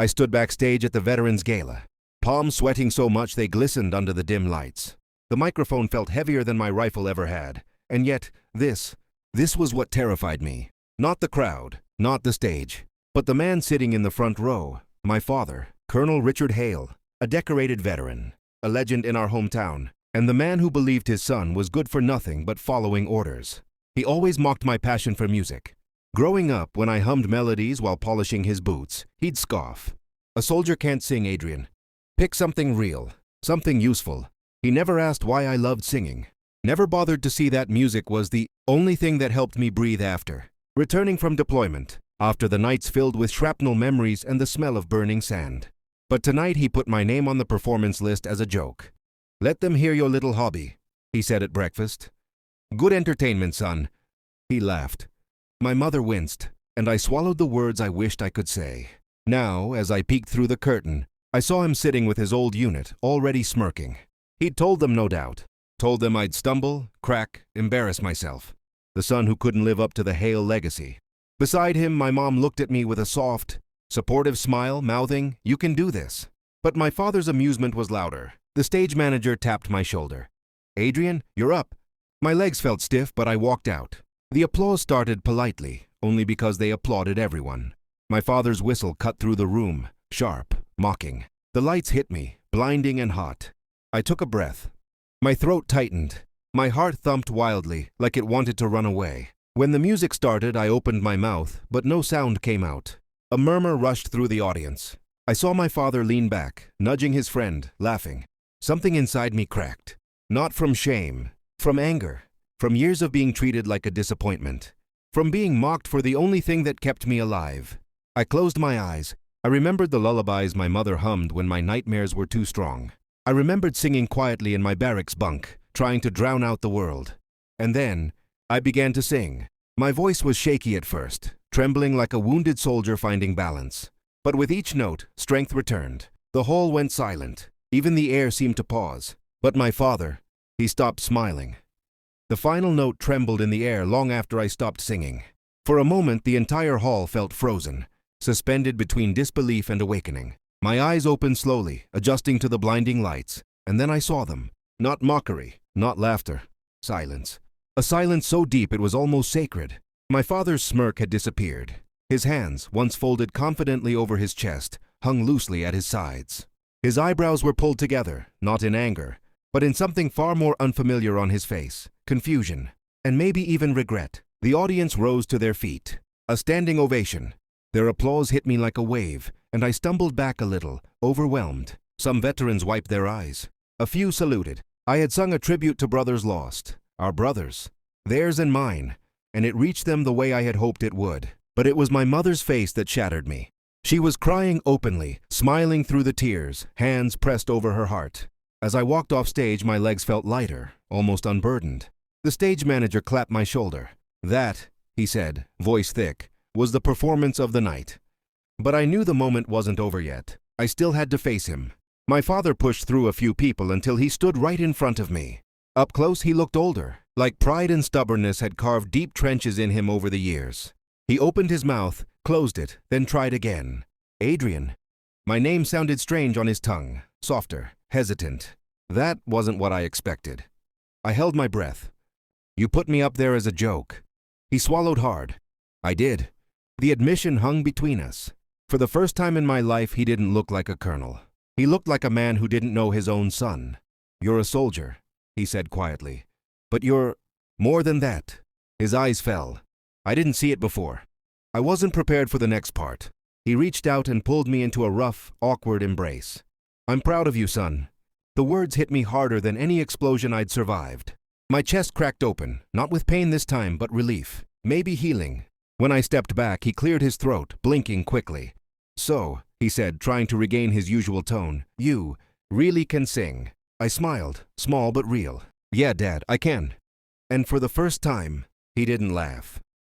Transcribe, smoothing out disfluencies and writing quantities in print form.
I stood backstage at the Veterans Gala, palms sweating so much they glistened under the dim lights. The microphone felt heavier than my rifle ever had, and yet this was what terrified me. Not the crowd, not the stage, but the man sitting in the front row, my father, Colonel Richard Hale, a decorated veteran, a legend in our hometown, and the man who believed his son was good for nothing but following orders. He always mocked my passion for music. Growing up, when I hummed melodies while polishing his boots, he'd scoff. "A soldier can't sing, Adrian. Pick something real, something useful." He never asked why I loved singing. Never bothered to see that music was the only thing that helped me breathe after. Returning from deployment, after the nights filled with shrapnel memories and the smell of burning sand. But tonight he put my name on the performance list as a joke. "Let them hear your little hobby," he said at breakfast. "Good entertainment, son." He laughed. My mother winced, and I swallowed the words I wished I could say. Now, as I peeked through the curtain, I saw him sitting with his old unit, already smirking. He'd told them, no doubt. Told them I'd stumble, crack, embarrass myself. The son who couldn't live up to the Hale legacy. Beside him, my mom looked at me with a soft, supportive smile, mouthing, "You can do this." But my father's amusement was louder. The stage manager tapped my shoulder. "Adrian, you're up." My legs felt stiff, but I walked out. The applause started politely, only because they applauded everyone. My father's whistle cut through the room, sharp, mocking. The lights hit me, blinding and hot. I took a breath. My throat tightened. My heart thumped wildly, like it wanted to run away. When the music started, I opened my mouth, but no sound came out. A murmur rushed through the audience. I saw my father lean back, nudging his friend, laughing. Something inside me cracked. Not from shame, from anger. From years of being treated like a disappointment. From being mocked for the only thing that kept me alive. I closed my eyes. I remembered the lullabies my mother hummed when my nightmares were too strong. I remembered singing quietly in my barracks bunk, trying to drown out the world. And then, I began to sing. My voice was shaky at first, trembling like a wounded soldier finding balance. But with each note, strength returned. The hall went silent. Even the air seemed to pause. But my father, he stopped smiling. The final note trembled in the air long after I stopped singing. For a moment, the entire hall felt frozen, suspended between disbelief and awakening. My eyes opened slowly, adjusting to the blinding lights, and then I saw them. Not mockery, not laughter. Silence. A silence so deep it was almost sacred. My father's smirk had disappeared. His hands, once folded confidently over his chest, hung loosely at his sides. His eyebrows were pulled together, not in anger, but in something far more unfamiliar on his face. Confusion, and maybe even regret. The audience rose to their feet. A standing ovation. Their applause hit me like a wave, and I stumbled back a little, overwhelmed. Some veterans wiped their eyes. A few saluted. I had sung a tribute to brothers lost. Our brothers. Theirs and mine. And it reached them the way I had hoped it would. But it was my mother's face that shattered me. She was crying openly, smiling through the tears, hands pressed over her heart. As I walked off stage, my legs felt lighter, almost unburdened. The stage manager clapped my shoulder. "That," he said, voice thick, "was the performance of the night." But I knew the moment wasn't over yet. I still had to face him. My father pushed through a few people until he stood right in front of me. Up close, he looked older, like pride and stubbornness had carved deep trenches in him over the years. He opened his mouth, closed it, then tried again. "Adrian." My name sounded strange on his tongue, softer, hesitant. That wasn't what I expected. I held my breath. "You put me up there as a joke." He swallowed hard. "I did." The admission hung between us. For the first time in my life, he didn't look like a colonel. He looked like a man who didn't know his own son. "You're a soldier," he said quietly. "But you're more than that." His eyes fell. I didn't see it before. I wasn't prepared for the next part. He reached out and pulled me into a rough, awkward embrace. "I'm proud of you, son." The words hit me harder than any explosion I'd survived. My chest cracked open, not with pain this time, but relief, maybe healing. When I stepped back, he cleared his throat, blinking quickly. "So," he said, trying to regain his usual tone, "you really can sing." I smiled, small but real. "Yeah, Dad, I can." And for the first time, he didn't laugh.